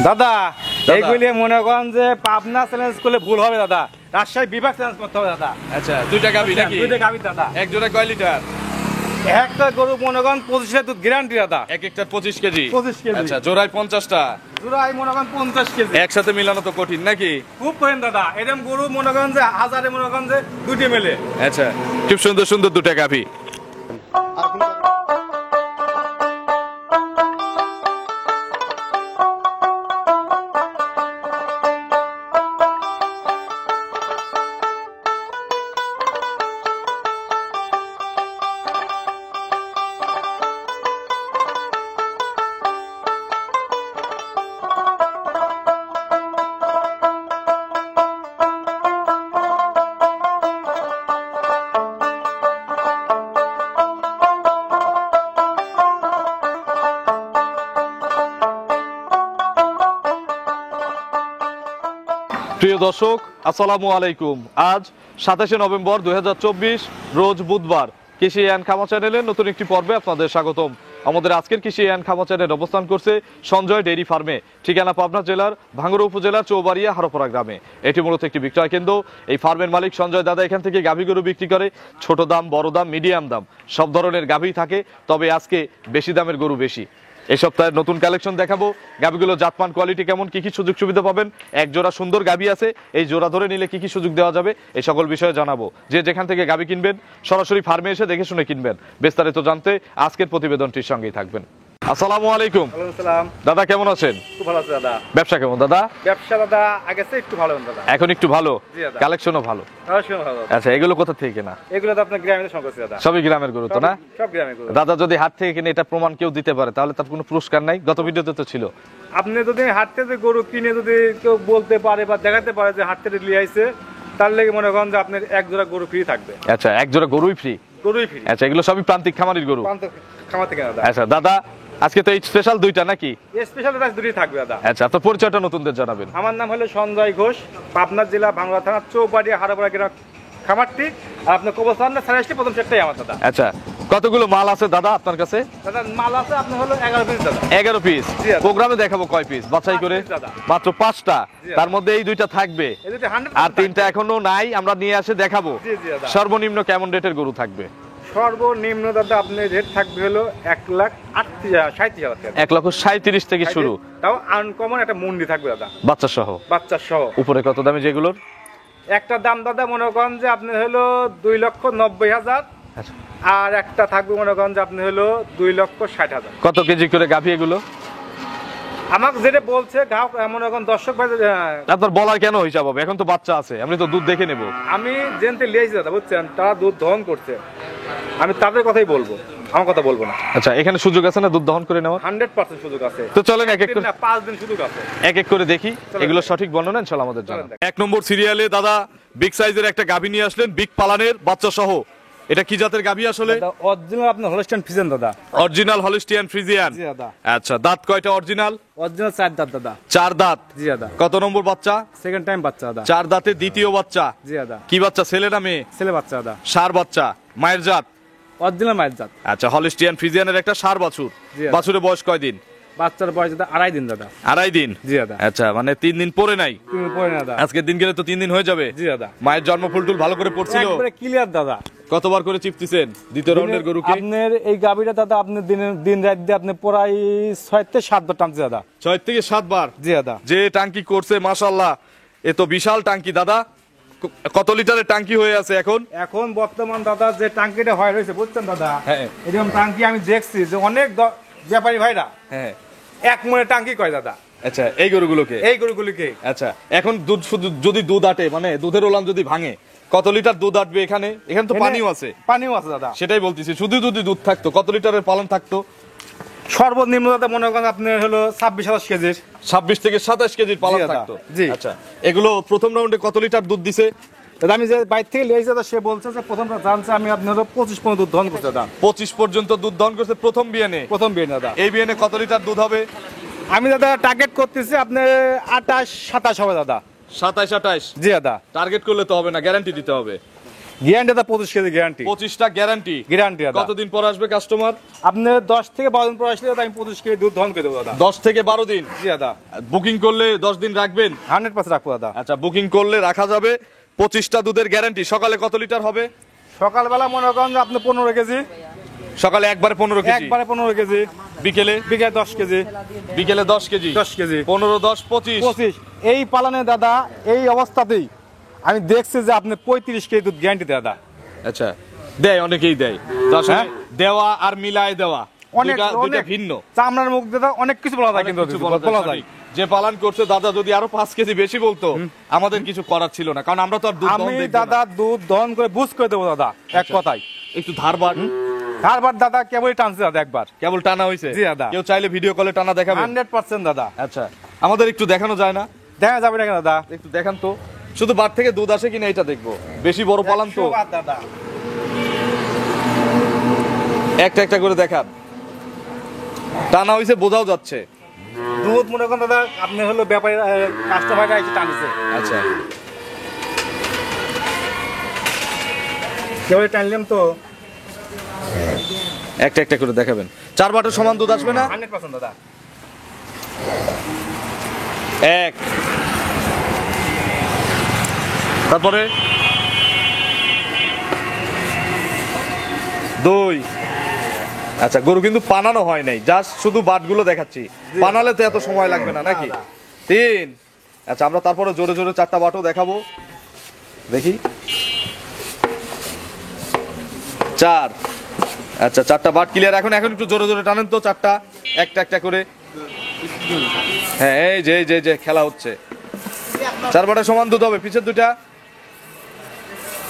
দাদা এইগুলি মনে করেন যে পাবনা চ্যালেঞ্জ করলে ভুল হবে দাদা, রাজশাহী বিভাগ চ্যালেঞ্জ করতে হবে দাদা। আচ্ছা, দুইটা গাভী নাকি? দুইটা গাভী দাদা। এক জোড়া কয় লিটার? একটা গরু মনে করেন 25 লিটার দুধ গ্যারান্টি দাদা। এক একটা 25 কেজি। 25 কেজি। আচ্ছা, জোড়ায় 50টা। জোড়াই মনে করেন 50 কেজি। একসাথে মিলানো তো কঠিন নাকি? খুব করেন দাদা, এরকম গরু মনে করেন যে হাজারে মনে করেন যে দুটি মেলে। আচ্ছা, খুব সুন্দর সুন্দর দুটা গাভী। প্রিয় দর্শক, আসসালামু আলাইকুম। আজ 27 নভেম্বর 2024 রোজ বুধবার। কৃষি অ্যান্ড খামা চ্যানেলের নতুন একটি পর্বে আপনাদের স্বাগতম। আমাদের আজকের কৃষি অ্যান্ড খামা চ্যানেল অবস্থান করছে সঞ্জয় ডেইরি ফার্মে, ঠিকানা পাবনা জেলার ভাঙ্গুড়া উপজেলার চৌবাড়িয়া হারোপাড়া গ্রামে। এটি মূলত একটি বিক্রয় কেন্দ্র। এই ফার্মের মালিক সঞ্জয় দাদা এখান থেকে গাভী গরু বিক্রি করে। ছোট দাম, বড় দাম, মিডিয়াম দাম সব ধরনের গাভী থাকে, তবে আজকে বেশি দামের গরু বেশি। এই সপ্তাহের নতুন কালেকশন দেখাবো। গাভীগুলো জাতমান, কোয়ালিটি কেমন, কি কি সুযোগ সুবিধা পাবেন, এক জোড়া সুন্দর গাভী আছে, এই জোড়া ধরে নিলে কি কি সুযোগ দেওয়া যাবে, এই সকল বিষয়ে জানাবো। যে যেখান থেকে গাভী কিনবেন সরাসরি ফার্মে এসে দেখে শুনে কিনবেন। বিস্তারিত জানতে আজকের প্রতিবেদনটির সঙ্গেই থাকবেন। আসসালামু আলাইকুম। ওয়ালাইকুম আসসালাম। দাদা কেমন আছেন? খুব ভালো আছে দাদা। ব্যবসা কেমন দাদা? ব্যবসা দাদা আগে চেয়ে একটু ভালো দাদা। এখন একটু ভালো, জি দাদা। কালেকশনও ভালো। কালেকশন ভালো। আচ্ছা, এগুলো কোথা থেকে কেনা? এগুলো তো আপনার গ্রামের সংকট দাদা। সবই গ্রামের গরু তো না? সব গ্রামের গরু। দাদা যদি হাট থেকে কিনে এটা প্রমাণ কেউ দিতে পারে তাহলে তার কোনো পুরস্কার নাই? গত ভিডিওতে তো ছিল। আপনি যদি হাট থেকে গরু কিনে যদি কেউ বলতে পারে বা দেখাতে পারে যে হাট থেকে নিয়ে আইছে, তার লেগে মনে করেন যে আপনার এক জোড়া গরু ফ্রি থাকবে। আচ্ছা, এক জোড়া গরুই ফ্রি? গরুই ফ্রি। আচ্ছা, এগুলো সবই প্রান্তিক খামারির গরু? প্রান্ত খামার থেকে দাদা। আচ্ছা দাদা, আজকে তো এই স্পেশাল দুইটা নাকি? এই স্পেশাল দাদা দুটোই থাকবে দাদা। আচ্ছা, আপনার পরিচয়টা নতুনদের জানাবেন। আমার নাম হলো সঞ্জয় ঘোষ, পাবনা জেলা ভাঙ্গুড়া থানা চৌবাড়িয়া হারোপাড়া গ্রাম খামারটি। আর আপনার কবরস্থান সারাইশটি প্রথম সেটটাই আমার দাদা। আচ্ছা, কতগুলো মাল আছে দাদা আপনার কাছে? দাদা মাল আছে আপনার হলো 11 পিস দাদা। 11 পিস। জি দাদা। প্রোগ্রামে দেখাবো কয় পিস বাছাই করে? 5 পিস দাদা। মাত্র 5টা? জি দাদা। তার মধ্যে এই দুইটা থাকবে এই দুটো 100% আর 3টা এখনো নাই, আমরা নিয়ে আসে দেখাবো। জি জি দাদা। সর্বনিম্ন কেমন রেটের গরু থাকবে? সর্বনিম্ন দাদা আপনার রেট থাকবে হলো 1,37,000 টাকা। 1,37,000 থেকে শুরু। তাও আনকমন একটা মুন্ডি থাকবে দাদা, বাচ্চা সহ। বাচ্চা সহ। উপরে কত দামি যেগুলোর? একটা দাম দাদা মনে করেন যে আপনি হলো 2,90,000। আচ্ছা, আর একটা থাকবে মনে করেন যে আপনি হলো 2,60,000। কত কেজি করে গাভী এগুলো? আমাকে যেটা বলছে গাও মনে করেন দর্শক ভাই, আপনার বলার কেন হিসাব হবে? এখন তো বাচ্চা আছে, আমি তো দুধ দেখে নেব। আমি জেনতে লিয়েছি দাদা, বুঝছেন, তারা দুধ দহন করছে, আমি তাদের কথাই বলবো, আমার কথা বলবো না। আচ্ছা, এখানে সুযোগ আছে না দুধ দহন করে নেওয়ার? 100% সুযোগ আছে। তো চলেন এক এক করে, 5 দিন সুযোগ আছে। এক এক করে দেখি এগুলো সঠিক বর্ণনা ইনশাআল্লাহ আমাদের জানাবেন। চলেন। 1 নম্বর সিরিয়ালে দাদা বিগ সাইজের একটা গাভী নিয়ে আসলেন, বিগ পালানের বাচ্চা সহ। এটা কি জাতের গাভী আসলে? অরিজিনাল আপনার হলস্টাইন ফ্রিজিয়ান দাদা। Original Holstein Friesian. জি দাদা। আচ্ছা, দাঁত কয়টা অরিজিনাল? অরিজিনাল 4 দাঁত দাদা। 4 দাঁত। জি দাদা। কত নম্বর বাচ্চা? সেকেন্ড টাইম বাচ্চা দাদা। 4 দাঁতে দ্বিতীয় বাচ্চা। জি দাদা। কি বাচ্চা, ছেলে না মেয়ে? ছেলে বাচ্চা দাদা। ষাঁড় বাচ্চা, মায়ের জাত? অরিজিনাল মায়ের জাত। আচ্ছা, হলিস্টিয়ান ফ্রিজিয়ানের একটা ষাঁড় বাছুর। জি দাদা। বাছুরের বয়স কয় দিন? বাচ্চার বয়স দাদা 2.5 দিন দাদা। 2.5 দিন? জি দাদা। আচ্ছা, মানে 3 দিন পরে নাই? 3 দিন পরে না দাদা। আজকের দিন গেলে তো 3 দিন হয়ে যাবে। জি দাদা। মায়ের জন্ম ফুলটুল ভালো করে পড়ছিল? একবারে ক্লিয়ার দাদা। কতবার করে চিপতেছেন দ্বিতীয় রাউন্ডের গরুকে? আপনার এই গাবিটা দাদা আপনি দিন রাত দিয়ে আপনি প্রায় 6 থেকে 7 বার টানছে দাদা। 6 থেকে 7 বার? জি দাদা। যে টাঙ্কি করছে মাশাআল্লাহ, এ তো বিশাল টাঙ্কি দাদা। কত লিটারের টাঙ্কি হয়ে আছে এখন? এখন বর্তমান দাদা যে টাঙ্কিটা হয় রয়েছে, বুঝছেন দাদা, হ্যাঁ। এরকম টাঙ্কি আমি দেখছি যে অনেক ব্যাপারী ভাইরা হ্যাঁ। 1 মনে টাঙ্কি কয় দাদা। আচ্ছা, এই গরুগুলোকে? এই গরুগুলিকে। আচ্ছা, এখন দুধ শুধু যদি দুধ আটে, মানে দুধের ওলান যদি ভাঙে, কত লিটার দুধ আটবে এখানে? এখানে তো পানিও আছে। পানিও আছে দাদা। সেটাই বলতেছি, শুধু যদি দুধ থাকতো কত লিটারের পালন থাকতো? সর্বনিম্ন দাদা মনে করেন আপনার হলো 26-27 কেজির। 26 থেকে 27 কেজির পালন জি দাদা। থাকতো। জি। আচ্ছা, এগুলো প্রথম রাউন্ডে কত লিটার দুধ দিছে? দাদা আমি যে বাইরে থেকে লিয়েছি দাদা, সে বলছে যে প্রথমটা জানছে আমি আপনার হলো 25 পর্যন্ত দুধ দহন করছে দাদা। 25 পর্যন্ত দুধ দহন করছে প্রথম বিয়ানে? প্রথম বিয়ে দাদা। এই বিয়ানে কত লিটার দুধ হবে? আমি দাদা টার্গেট করতেছি আপনার 28-27 হবে দাদা। 27-28? জি দাদা। টার্গেট করলে তো হবে না, গ্যারান্টি দিতে হবে। গ্যারান্টি দাদা 25 কেজি গ্যারান্টি। 25টা গ্যারান্টি। গ্যারান্টি দাদা। কতদিন পর আসবে কাস্টমার? আপনি 10 থেকে 12 দিন পর আসলে দাদা আমি 25 কেজি দুধ দহন করে দেবো দাদা। 10 থেকে 12 দিন? জি দাদা। বুকিং করলে 10 দিন রাখবেন? 100% রাখবো দাদা। আচ্ছা, বুকিং করলে রাখা যাবে। 25টা দুধের গ্যারান্টি। সকালে কত লিটার হবে? সকালবেলা মনে করেন যে আপনি 15 কেজি। সকালে একবারে 15 কেজি? একবারে 15 কেজি। বিকেলে? বিকেলে 10 কেজি। বিকেলে 10 কেজি? 10 কেজি। 15, 10, 25। 25। এই পালানে দাদা এই অবস্থাতেই আমি দেখছি যে আপনি 35 কেজি দুধ গ্যারান্টি দাদা। আচ্ছা, দেয়, অনেকেই দেয়। তো আসলে হ্যাঁ? দেওয়া আর মিলায় দেওয়া অনেক দুইটা ভিন্ন। চামড়ার মুখ দাদা অনেক কিছু বলা যায়, অনেক কিন্তু কিছু বলা যায়। যে পালন করছে দাদা যদি আরো 5 কেজি বেশি বলতো, আমাদের কিছু করার ছিল না, কারণ আমরা তো আর দুধ দহন আমি দেখবো না। দাদা দুধ দহন করে বুঝ করে দেবো দাদা, এক কথায়। একটু ধারবার তারপর দাদা কেবলই টানছে দাদা একবার। কেবল টানা হয়েছে? জি দাদা। কেউ চাইলে ভিডিও কলে টানা দেখাবেন? 100% দাদা। আচ্ছা, আমাদের একটু দেখানো যায় না? দেখা যাবে না কেন দাদা? একটু দেখান তো, শুধু বার থেকে দুধ আসে কিনা এটা দেখবো। বেশি বড় পালান তো, 100 বার দাদা। একটা একটা করে দেখান। টানা হয়েছে বোঝাও যাচ্ছে। দুধ মনে করেন দাদা আপনি হলো ব্যাপারী কাস্টমাররা এসে টানছে। আচ্ছা, কেবল টানলাম তো। একটা একটা করে দেখাবেন। 4 বাটের সমান দুধ আসবে না? 100% দাদা। 1, তারপরে 2। আচ্ছা, গরু কিন্তু পানানো হয় নাই, জাস্ট শুধু বাটগুলো দেখাচ্ছি। পানালে তো এত সময় লাগবে না নাকি? 3। আচ্ছা, আমরা তারপরে জোরে জোরে 4টা বাটও দেখাবো, দেখি। 4। আচ্ছা, 4টা বাট ক্লিয়ার। এখন একটু জোরে জোরে টানেন তো 4টা, একটা একটা করে। হ্যাঁ, এই যে এই যে যে খেলা হচ্ছে। 4 বাটের সমান দুধ হবে, পিছের দুটা।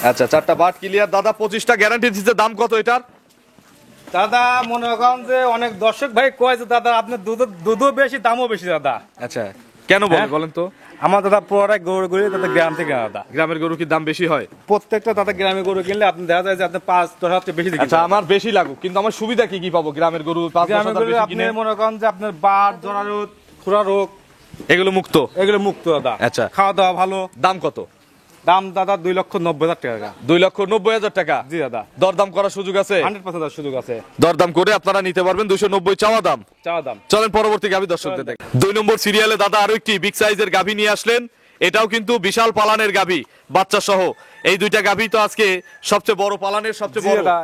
আচ্ছা, 4টা বাট ক্লিয়ার। দাদা 25টা গ্যারান্টি দিচ্ছে, দাম কত এটার? দাদা মনে করেন যে অনেক দর্শক ভাই কয় যে দাদা আপনার দুধও বেশি দামও বেশি দাদা। আচ্ছা, কেন বলেন বলেন তো? আমার দাদা পুরোটাই গরু গরু দাদা গ্রাম থেকে দাদা। গ্রামের গরু কি দাম বেশি হয়? প্রত্যেকটা দাদা গ্রামে গরু কিনলে আপনি দেখা যায় যে আপনি 5-10 হাজার টাকা বেশি দিচ্ছেন। আচ্ছা, আমার বেশি লাগুক, কিন্তু আমার সুবিধা কি কি পাবো? গ্রামের গরু 5-10 গ্রামে হাজার গরু বেশি আপনি কিনে মনে করেন যে আপনার বাত জরা রোগ খুরা রোগ এগুলো মুক্ত? এগুলো মুক্ত দাদা। আচ্ছা। খাওয়া দাওয়া ভালো। দাম কত? দাম দাদা 2,90,000 টাকা। 2,90,000 টাকা? জি দাদা। দরদাম করার সুযোগ আছে? 100% সুযোগ আছে। দরদাম করে আপনারা নিতে পারবেন। 290 চাওয়া দাম। চাওয়া দাম। চলেন পরবর্তী গাভী দর্শকদের দেখ। 2 নম্বর সিরিয়ালে দাদা আরো একটি বিগ সাইজের গাভী নিয়ে আসলেন। এটাও কিন্তু বিশাল পালানের গাভী, বাচ্চা সহ। এই দুইটা গাভী তো আজকে সবচেয়ে বড় পালানের, সবচেয়ে জি বড়। দাদা,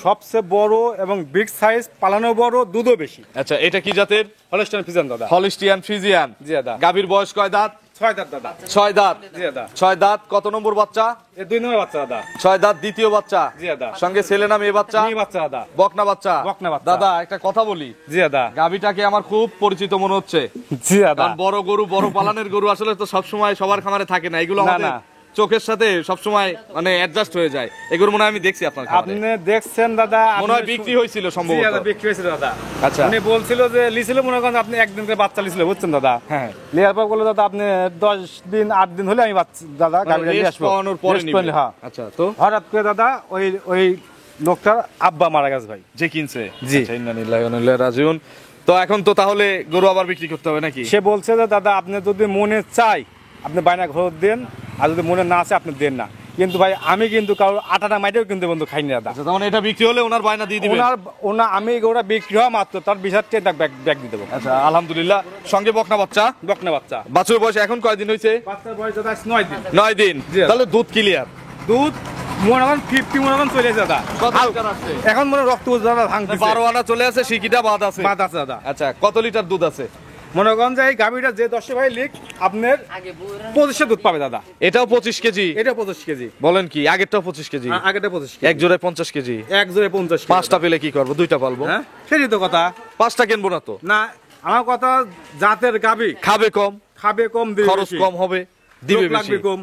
সবচেয়ে বড় এবং বিগ সাইজ, পালানো বড়, দুধও বেশি। আচ্ছা, এটা কি জাতের? হলস্টাইন ফ্রিজিয়ান দাদা। হলিস্টিয়ান ফ্রিজিয়ান। জি দাদা। গাভীর বয়স কয় দাঁত? 6 দাঁত দাদা। 6 দাঁত। জি দাদা। 6 দাঁত। কত নম্বর বাচ্চা? এই 2 নম্বর বাচ্চা দাদা। 6 দাঁত, দ্বিতীয় বাচ্চা। জি দাদা। সঙ্গে ছেলে না মেয়ে বাচ্চা? মেয়ে বাচ্চা দাদা। বকনা বাচ্চা? বকনা বাচ্চা। দাদা একটা কথা বলি, জি দাদা। গাভীটাকে আমার খুব পরিচিত মনে হচ্ছে। জি দাদা। কারণ বড় গরু, বড় পালানের গরু আসলে তো সবসময় সবার খামারে থাকে না, এগুলো না, আমাদের না। চোখের সাথে সবসময় মানে অ্যাডজাস্ট হয়ে যায়। এগুলো মনে হয় আমি দেখছি আপনার খামারে। আপনি দেখছেন দাদা, মনে হয় বিক্রি হয়েছিল জি সম্ভবত। দাদা, বিক্রি হয়েছিল দাদা। আচ্ছা। উনি বলছিল যে লিছিল, মনে করেন আপনি একদিন করে বাচ্চা লিছিল, বুঝছেন দাদা। হ্যাঁ। লিয়ার পর বললো দাদা আপনি 10 দিন 8 দিন হলে আমি বাচ্চা দাদা গাড়িটা নিয়ে রেস্ট আসবো। পাওয়ানোর পরে রেস্ট নিবে। পাইলে, হ্যাঁ। আচ্ছা, তো হঠাৎ করে দাদা ওই লোকটার আব্বা মারা গেছে ভাই। যে কিনছে? জি। আচ্ছা, ইন্না লিল্লাহি ওয়া ইন্না ইলাইহি রাজিউন। তো এখন তো তাহলে গরু আবার বিক্রি করতে হবে নাকি? সে বলছে যে দাদা আপনি যদি মনে চাই আপনি বায়না ঘর দেন, আর যদি মনে না চায় আপনি দেন না। কিন্তু ভাই আমি কিন্তু কারোর আটাটা মাইটেও কিন্তু বন্ধু খাইনি দাদা। আচ্ছা, তার মানে এটা বিক্রি হলে ওনার বায়না দিয়ে দিবেন? ওনার আমি গরুটা বিক্রি হওয়া মাত্র তার 20,000 টাকা ব্যাগ দিয়ে দেবো। আচ্ছা, আলহামদুলিল্লাহ। সঙ্গে বকনা বাচ্চা? বকনা বাচ্চা। বাছুর বয়স এখন কয়দিন হয়েছে? বাচ্চার বয়স দাদা 9 দিন। 9 দিন। জি। তাহলে দুধ ক্লিয়ার? দুধ মনে করেন 50 মনে করেন চলে দাদা। কত লিটার আসছে? এখন মনে রক্ত দাদা ভাঙতেছে। 12 আনা চলে আসে, সিকিটা বাদ আছে। বাদ আছে দাদা। আচ্ছা, কত লিটার দুধ আছে? মনে করেন যে এই গাভীটা যে 10 ভাই লিক আপনার 25 দুধ পাবে দাদা। এটাও 25 কেজি? এটা 25 কেজি। বলেন কি? আগেরটাও 25 কেজি? আগেটা 25 কেজি। এক জোড়ায় 50 কেজি? এক জোড়ে 50 কেজি। 5টা পেলে কি করবো? 2টা পালবো। হ্যাঁ, সেটাই তো কথা। 5টা কিনবো না তো? না, আমার কথা জাতের গাভী খাবে কম, খাবে কম, দিবে খরচ বেশি। কম হবে, দিবে লোক লাগবে বেশি, কম।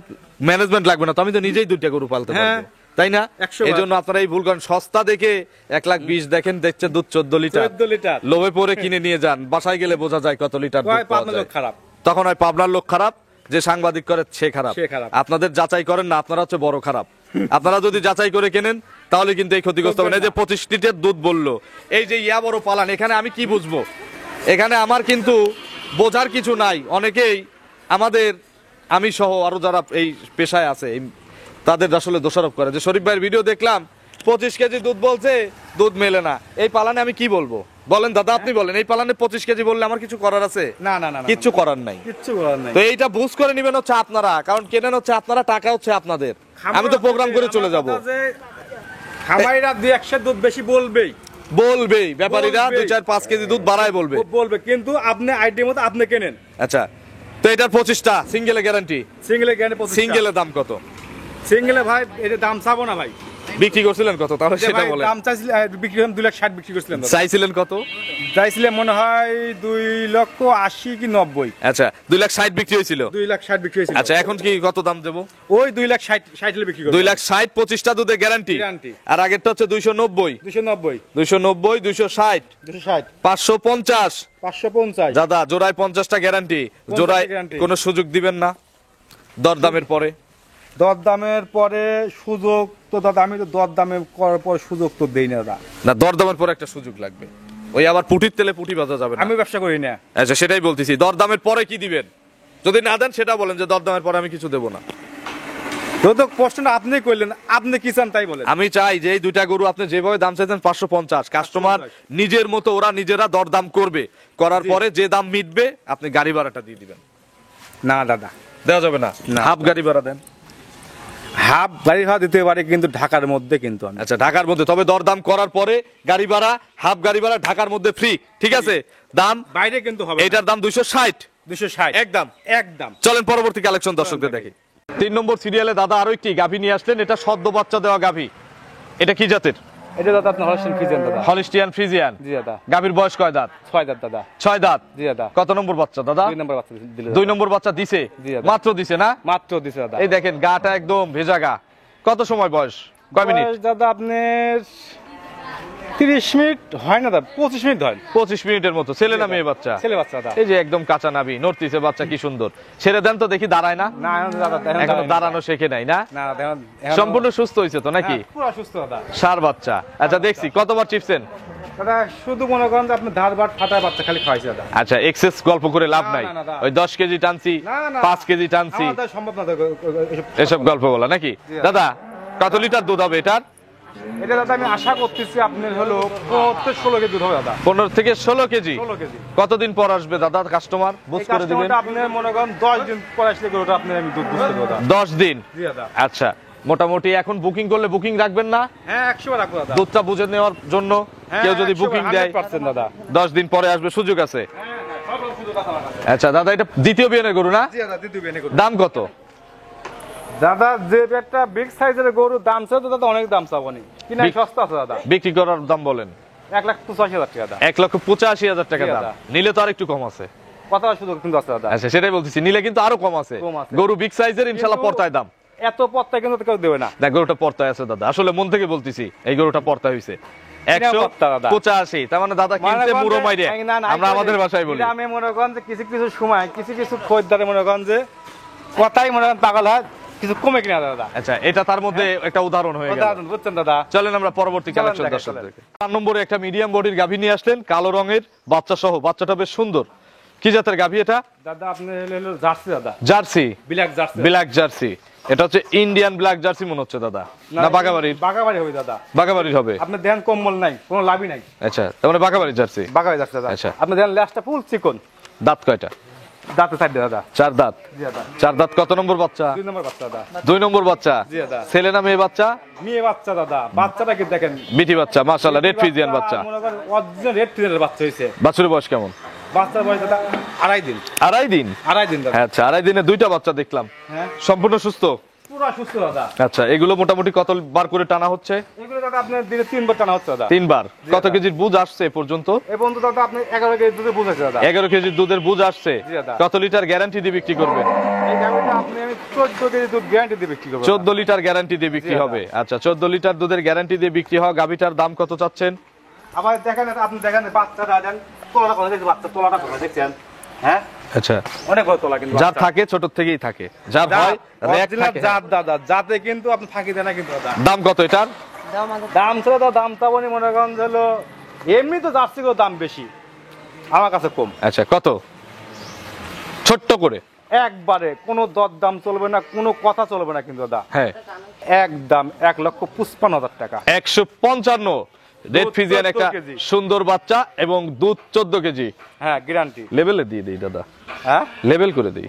ম্যানেজমেন্ট লাগবে না। তো আমি তো নিজেই 2টা গরু পালতে হ্যাঁ। পারবো, তাই না? 100 বার। এই জন্য আপনারা এই ভুল করেন। সস্তা দেখে 1,20,000 দেখেন, দেখছে দুধ 14 লিটার। 14 লিটার। লোভে পরে কিনে নিয়ে যান, বাসায় গেলে বোঝা যায় কত লিটার দুধ কয় পাওয়া পাবনা যায়। লোক খারাপ। তখন হয় পাবনার লোক খারাপ, যে সাংবাদিক করে সে খারাপ। সে খারাপ। আপনাদের যাচাই করেন না, আপনারা হচ্ছে বড় খারাপ। আপনারা যদি যাচাই করে কেনেন তাহলে কিন্তু এই ক্ষতিগ্রস্ত হবে না। এই যে 25 লিটার দুধ বললো, এই যে ইয়া বড় পালান, এখানে আমি কি বুঝবো? এখানে আমার কিন্তু বোঝার কিছু নাই। অনেকেই আমাদের, আমি সহ আরো যারা এই পেশায় আছে, তাদের আসলে দোষারোপ করে যে শরীফ ভাইয়ের ভিডিও দেখলাম 25 কেজি দুধ বলছে, দুধ মেলে না। এই পালানে আমি কি বলবো বলেন দাদা, আপনি বলেন। এই পালানে 25 কেজি বললে আমার কিছু করার আছে? না না না, কিচ্ছু করার নাই। কিচ্ছু করার নাই। তো এইটা বুঝ করে নেবেন হচ্ছে আপনারা, কারণ কেনেন হচ্ছে আপনারা, টাকা হচ্ছে আপনাদের। আমি তো প্রোগ্রাম করে চলে যাব। খামারিরা 2-1 দুধ বেশি বলবেই, বলবেই ব্যাপারীরা 2-4-5 কেজি দুধ বাড়ায় বলবে, বলবে, কিন্তু আপনি আইডিয়া মতো আপনি কেনেন। আচ্ছা, তো এটার 25টা সিঙ্গেলে গ্যারান্টি। সিঙ্গেলে গ্যারান্টি 25। সিঙ্গেলের দাম কত? সিঙ্গেলে ভাই এটা দাম চাবো না ভাই। বিক্রি করছিলেন কত তাহলে সেটা বলেন। দাম চাইছিলেন বিক্রি করলাম 2,60,000 বিক্রি করছিলাম। চাইছিলেন কত? চাইছিলাম মনে হয় 2,80,000 কি 90। আচ্ছা, 2,60,000 বিক্রি হয়েছিল। 2,60,000 বিক্রি হয়েছিল। আচ্ছা, এখন কি কত দাম দেবো? ওই 2,60,000 বিক্রি করব। 2,60,000 25টা দুধে গ্যারান্টি। আর আগেরটা হচ্ছে 290। 290, 290, 260, 260, 550। 550। দাদা জোড়ায় 50টা গ্যারান্টি। 50টা জোড়ায় guarantee। কোনো সুযোগ দিবেন না দরদামের পরে? দরদামের পরে সুযোগ তো দাদা, আমি তো দরদামে করার পর সুযোগ তো দেই না দাদা। না, দরদামের পরে একটা সুযোগ লাগবে। ওই আবার পুটির তেলে পুটি বাজা যাবে না। আমি ব্যবসা করি না। আচ্ছা, সেটাই বলতেছি, দরদামের পরে কি দিবেন? যদি না দেন সেটা বলেন যে দরদামের পরে আমি কিছু দেবো না। তো প্রশ্নটা আপনি করলেন, আপনি কি চান তাই বলেন। আমি চাই যে এই দুইটা গরু আপনি যেভাবে দাম চাইছেন 550, কাস্টমার নিজের মতো ওরা নিজেরা দরদাম করবে, করার পরে যে দাম মিটবে আপনি গাড়ি ভাড়াটা দিয়ে দিবেন। না দাদা, দেওয়া যাবে না? হাফ গাড়ি ভাড়া দেন। হাফ গাড়ি ভাড়া দিতে পারি কিন্তু ঢাকার মধ্যে, কিন্তু আমি। আচ্ছা, ঢাকার মধ্যে, তবে দরদাম করার পরে গাড়ি ভাড়া, হাফ গাড়ি ভাড়া ঢাকার মধ্যে ফ্রি, ঠিক আছে? দাম বাইরে কিন্তু হবে। এটার দাম 260। 260 একদম একদম। চলেন পরবর্তী কালেকশন দর্শকদের দেখি। 3 নম্বর সিরিয়ালে দাদা আরো একটি গাভী নিয়ে আসলেন। এটা সদ্য বাচ্চা দেওয়া গাভী। এটা কি জাতের? এটা দাদা আপনার হলস্টিয়ান ফ্রিজিয়ান দাদা। হলিস্টিয়ান ফ্রিজিয়ান। জি দাদা। গাভীর বয়স কয় দাঁত? 6 দাঁত দাদা। 6 দাঁত। জি দাদা। কত নম্বর বাচ্চা দাদা? 2 নম্বর বাচ্চা দিলে। 2 নম্বর বাচ্চা দিছে? জি দাদা। মাত্র দিছে না? মাত্র দিছে দাদা। এই দেখেন গাটা একদম ভেজা গা। কত সময় বয়স? কয় মিনিট? বয়স দাদা আপনার 30 মিনিট হয় না দাদা, 25 মিনিট হয়। 25 মিনিটের মতো। ছেলে না মেয়ে বাচ্চা? ছেলে বাচ্চা দাদা। এই যে একদম কাঁচা নাভি, নড়তিছে বাচ্চা, কি সুন্দর। ছেড়ে দেন তো দেখি, দাঁড়ায় না? না দাদা, এখনো দাঁড়ানো শেখে নাই না? না দাদা, সম্পূর্ণ সুস্থ হয়েছে তো নাকি? পুরো সুস্থ দাদা। সার বাচ্চা। আচ্ছা, দেখছি কতবার চিপছেন দাদা? শুধু মনে করেন যে আপনি ধার বাট ফাটা বাচ্চা খালি খাইছে দাদা। আচ্ছা, এক্সেস গল্প করে লাভ নাই। না, না, না। ওই 10 কেজি টানছি, না, না। 5 কেজি টানছি, আমাদের সম্ভব না দাদা এসব গল্প বলা নাকি? দাদা কত লিটার দুধ হবে এটার? এটা দাদা আমি আশা করতেছি আপনার হলো 16 কেজি দুধ হবে দাদা। 15 থেকে 16 কেজি। 16 কেজি। কতদিন পর আসবে দাদা কাস্টমার? বুঝ করে দিবেন। আপনি মনে করেন 10 দিন পর আসলে গরুটা আপনি আমি দুধ বুঝতে দাদা। 10 দিন। জি দাদা। আচ্ছা, মোটামুটি এখন বুকিং করলে বুকিং রাখবেন না? হ্যাঁ 100 বার রাখবো দাদা। দুধটা বুঝে নেওয়ার জন্য কেউ যদি বুকিং দেয় 100% দাদা। 10 দিন পরে আসবে, সুযোগ আছে। হ্যাঁ সব সুযোগ আছে আমার কাছে। আচ্ছা দাদা, এটা দ্বিতীয় বিয়ানের গরু না? জি দাদা, দিতে বেনে গরু। দাম কত দাদা যে একটা বিগ সাইজের গরু দাম চাই তো দাদা, অনেক দাম চাবনি কিনা সস্তা আছে দাদা। বিক্রি করার দাম বলেন? 1,85,000 টাকা দাদা। 1,85,000 টাকা জি দাম। দাদা। নিলে তো আর একটু কম আছে। কথা সুযোগ কিন্তু আছে দাদা। আচ্ছা, সেটাই বলতেছি, নিলে কিন্তু আরো কম আছে। কম আছে। গরু বিগ সাইজের, ইনশাআল্লাহ কিন্তু পর্তায় দাম। এত পত্তা কিন্তু কেউ দেবে না। দেখ, গরুটা পর্তায় আছে দাদা, আসলে মন থেকে বলতেছি, এই গরুটা পর্তায় হইছে। পর্তা দাদা। 185, তার মানে দাদা কিনছে মুরো মাইরে। আমরা আমাদের ভাষায় বলি। আমি মনে করেন যে কিছু কিছু সময় কিছু খরিদ্দারে মনে করেন যে কথাই মনে করেন পাগল হয়, কিছু কমে কিনা দাদা। আচ্ছা, এটা তার মধ্যে একটা উদাহরণ হয়ে গেল। দাদা বুঝছেন দাদা। চলেন আমরা পরবর্তী চলেন কালেকশন দেখেন, দর্শকদেরকে। 4 নম্বরে একটা মিডিয়াম বডির গাভী নিয়ে আসলেন, কালো রঙের বাচ্চা সহ। বাচ্চাটা বেশ সুন্দর। কি জাতের গাভী এটা? দাদা আপনি হলো জার্সি দাদা। Jersey. Black jersey. Black jersey. এটা হচ্ছে ইন্ডিয়ান ব্ল্যাক জার্সি মনে হচ্ছে দাদা, না বাগাবাড়ির? বাগাবাড়ি হবে দাদা। বাগাবাড়ির হবে। আপনি দেন কম্বল নাই, কোনো লাভই নাই। আচ্ছা, তার মানে বাগাবাড়ির জার্সি। বাগাবাড়ি জার্সি দাদা। আচ্ছা। আপনি দেন ল্যাসটা ফুল চিকন। দাঁত কয়টা? দাঁতে সাইড দাদা। 4 দাঁত। জি দাদা। 4 দাঁত। কত নম্বর বাচ্চা? 2 নম্বর বাচ্চা দাদা। 2 নম্বর বাচ্চা। জি দাদা। ছেলে না মেয়ে বাচ্চা? মেয়ে বাচ্চা দাদা। বাচ্চাটা কি দেখেন, বিটি বাচ্চা, মাশাআল্লাহ, রেড ফ্রিজিয়ান বাচ্চা। মনে করেন অরিজিনাল রেড ফ্রিজিয়ানের বাচ্চা হইছে। বাছুরের বয়স কেমন? বাচ্চার বয়স দাদা 2.5 দিন। 2.5 দিন। 2.5 দিন দাদা। আচ্ছা, 2.5 দিনে 2টা বাচ্চা দেখলাম। হ্যাঁ সম্পূর্ণ সুস্থ? পুরো সুস্থ দাদা। আচ্ছা, এগুলো মোটামুটি কত বার করে টানা হচ্ছে? এগুলো দাদা আপনার দিনে 3 বার টানা হচ্ছে দাদা। 3 বার। কত দাদা। কেজির বুঝ আসছে এ পর্যন্ত? এই বন্ধু দাদা আপনি 11 কেজি দুধে বুঝাইছে দাদা। 11 কেজির দুধের বুঝ আসছে। জি দাদা। কত লিটার গ্যারান্টি দিয়ে বিক্রি করবেন? এই গাভিটা আপনি আমি 14 কেজি দুধ গ্যারান্টি দিয়ে বিক্রি করব। 14 লিটার গ্যারান্টি দিয়ে বিক্রি জি দাদা। হবে। আচ্ছা, 14 লিটার দুধের গ্যারান্টি দিয়ে বিক্রি হয়। গাভিটার দাম কত চাচ্ছেন? আবার দেখেন আপনি দেখেন বাচ্চাটা দেন, তোলাটা করে দেখছেন, বাচ্চা তোলাটা করে দেখছেন। হ্যাঁ আচ্ছা, অনেক বড় তোলা কিন্তু যার থাকে ছোট থেকেই থাকে, যার হয় র‍্যাক থাকে। জাত দাদা, যাতে কিন্তু আপনি ফাঁকি দেন না কিন্তু দাদা। দাম কত এটার? দাম ছিল তো দাম চাবনি মনে করেন হলো এমনি তো জার্সি দাম বেশি, আমার কাছে কম। আচ্ছা, কত? ছোট্ট করে একবারে কোনো দরদাম চলবে না, কোনো কথা চলবে না কিন্তু দাদা। হ্যাঁ, একদম 1,55,000 টাকা। 155 রেড দুধ ফিজিয়ান 14 একটা কেজি। সুন্দর বাচ্চা এবং দুধ 14 কেজি। হ্যাঁ, গ্যারান্টি। লেভেলে দিয়ে দিই দাদা, হ্যাঁ, লেভেল করে দিই।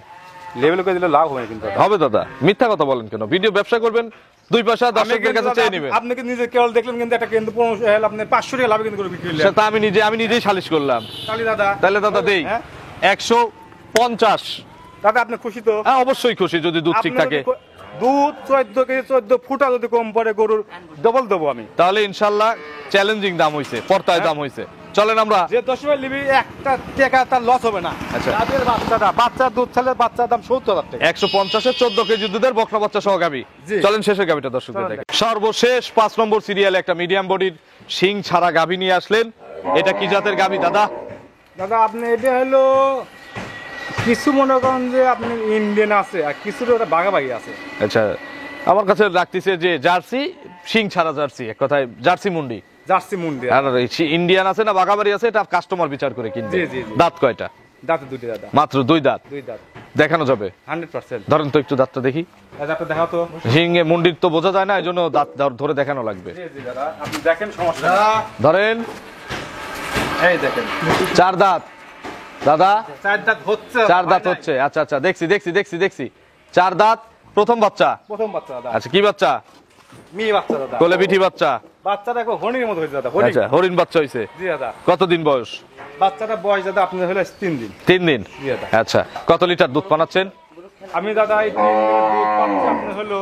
লেভেল করে দিলে লাভ হবে কিন্তু দাদা। হবে দাদা, মিথ্যা কথা বলেন কেন? ভিডিও ব্যবসা করবেন, দুই পয়সা আমি দর্শকদের কিন্তু কাছে দাদা, চেয়ে নেবেন। আপনি কি নিজে কেবল দেখলেন কিন্তু এটা কিন্তু 15 আপনি 500 টাকা লাভ কিন্তু করে বিক্রি করলেন। সেটা আমি নিজেই সালিশ করলাম। তাহলে দাদা, তাহলে দাদা দেই হ্যাঁ? 150। দাদা আপনি খুশি তো? হ্যাঁ, অবশ্যই খুশি যদি দুধ ঠিক আপনি থাকে। যদি দুধ 14 কেজি 14 ফুটা যদি কম পড়ে গরুর ডবল দেবো আমি। তাহলে ইনশাল্লাহ চ্যালেঞ্জিং দাম হইছে, পর্তায় দাম হইছে। চলেন আমরা যে 10 টাকা নিবি একটা টাকা তার লস হবে না। আচ্ছা। তাদের বাচ্চার দুধ ছাড়লে বাচ্চার দাম 70,000 টাকা। 150-এ 14 কেজি দুধের বকনা বাচ্চা সহ গাবি। জি। চলেন শেষের গাবিটা দর্শকদের চলেন দেখেন। সর্বশেষ 5 নম্বর সিরিয়ালে একটা মিডিয়াম বডির শিং ছাড়া গাবি নিয়ে আসলেন। এটা কি জাতের গাবি দাদা? দাদা আপনি এটা হলো কিছু মনে করেন যে আপনি ইন্ডিয়ান আছে আর কিছু ওটা বাঘাবাগি আছে। আচ্ছা, আমার কাছে লাগতেছে যে জার্সি, শিং ছাড়া জার্সি, এক কথায় জার্সি মুন্ডি। জার্সি মুন্ডি। আর ইন্ডিয়ান আছে না বাঘাবাড়ি আছে, এটা কাস্টমার বিচার করে কিনবে। জি, জি, জি। দাঁত কয়টা? দাঁতে দুটি দাদা। মাত্র 2 দাঁত। 2 দাঁত। দেখানো যাবে? 100%। ধরেন তো একটু দাঁতটা দেখি। দাঁতটা দেখাও তো। শিঙে মুন্ডির তো বোঝা যায় না, এই জন্য দাঁত ধরে দেখানো লাগবে। জি জি দাদা, আপনি দেখেন সমস্যা নেই। ধরেন, এই দেখেন 4 দাঁত দাদা। 4 দাঁত হচ্ছে। 4 দাঁত হচ্ছে। আচ্ছা আচ্ছা, দেখছি 4 দাঁত, প্রথম বাচ্চা। প্রথম বাচ্চা দাদা। আচ্ছা, কি বাচ্চা? মেয়ে বাচ্চা দাদা। কোলে পিঠি বাচ্চা। বাচ্চাটা একবার হরিণের মতো হয়েছে দাদা। হরিণ। আচ্ছা, হরিণ বাচ্চা হইছে। জি দাদা। কতদিন বয়স? বাচ্চাটা বয়স দাদা আপনার হলো 3 দিন। 3 দিন। জি দাদা। আচ্ছা, কত লিটার দুধ পানাচ্ছেন? আমি দাদা এই 3 দিনের দুধ পাচ্ছি আপনার হলো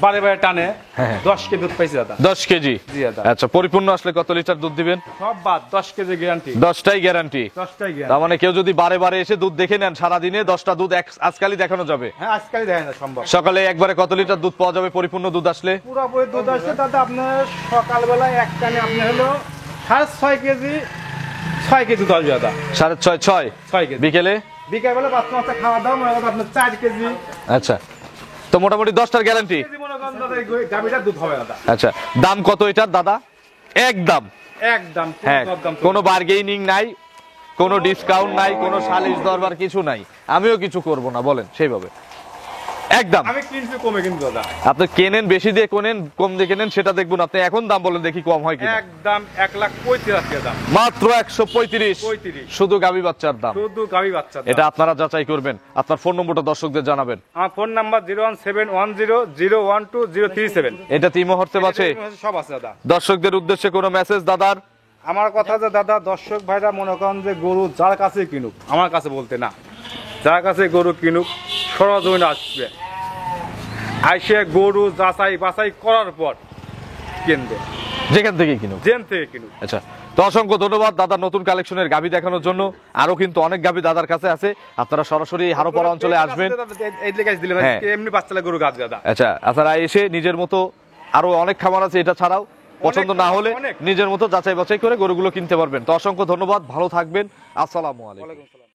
বারে টানে হ্যাঁ। 10 কেজি দুধ পাইছি দাদা। 10 কেজি। জি দাদা। আচ্ছা, পরিপূর্ণ আসলে কত লিটার দুধ দিবেন? সব বাদ 10 কেজি গ্যারান্টি। 10টাই গ্যারান্টি। 10টাই গ্যারান্টি। তার মানে কেউ যদি বারে এসে দুধ দেখে নেন, সারা দিনে 10টা দুধ আজকালই দেখানো যাবে। হ্যাঁ, আজকালই দেখেন না সম্ভব। সকালে একবারে কত লিটার দুধ পাওয়া যাবে পরিপূর্ণ দুধ আসলে? পুরোপুরি দুধ আসছে দাদা আপনার সকালবেলায় এক টানে আপনি হলো 6.5 কেজি 6 কেজি দুধ আসবে দাদা। 6.5 6 কেজি। বিকেলে? বিকালবেলা 5 মাসে খাওয়া দাওয়া মনে করেন আপনার 4 কেজি। আচ্ছা, তো মোটামুটি 10টার গ্যারান্টি। কেজি মনে করেন দাদা এই গাভীটার দুধ হবে দাদা। আচ্ছা, দাম কত এটার দাদা? একদম। একদম হ্যাঁ, একদম। কোনো বার্গেনিং নাই, কোনো ডিসকাউন্ট নাই, কোনো সালিশ দরবার কিছু নাই। আমিও কিছু করব না, বলেন সেইভাবে। একদম। আমি কিনছি কমে কিন্তু দাদা। আপনি কেনেন বেশি দিয়ে কেনেন, কম দিয়ে কেনেন সেটা দেখবো না। আপনি এখন দাম বলেন দেখি কম হয় কিনা। একদম 1,35,000 টাকা দাম। মাত্র 135। 35 শুধু গাবি বাচ্চার দাম। শুধু গাভী বাচ্চা। এটা আপনারা যাচাই করবেন। আপনার ফোন নম্বরটা দর্শকদের জানাবেন। আমার ফোন নাম্বার 01710012037। এটা তিমো হোয়াটসঅ্যাপ আছে, সব আছে দাদা। দর্শকদের উদ্দেশ্যে কোনো মেসেজ দাদার? আমার কথা যে দাদা দর্শক ভাইরা মনে করেন যে গরু যার কাছে কিনুক, আমার কাছে বলতে না, যার কাছে গরু কিনুক সরজমিনে আসবে, আইসে গরু যাচাই বাছাই করার পর কিনবে, যেখান থেকে কিনুন, জেন থেকে কিনুক। আচ্ছা, তো অসংখ্য ধন্যবাদ দাদা নতুন কালেকশনের গাবি দেখানোর জন্য। আরো কিন্তু অনেক গাবি দাদার কাছে আছে, আপনারা সরাসরি হারোপাড়া অঞ্চলে আসবেন। এই লেগে দিলে হ্যাঁ। এমনি বাচ্চালা গরু গাছ দাদা। আচ্ছা, আপনারা এসে নিজের মতো আরো অনেক খামার আছে, এটা ছাড়াও পছন্দ না হলে অনেক। নিজের মতো যাচাই বাছাই করে গরুগুলো কিনতে পারবেন। তো অসংখ্য ধন্যবাদ, ভালো থাকবেন, আসসালামু আলাইকুম। ওয়ালাইকুম আসসালাম।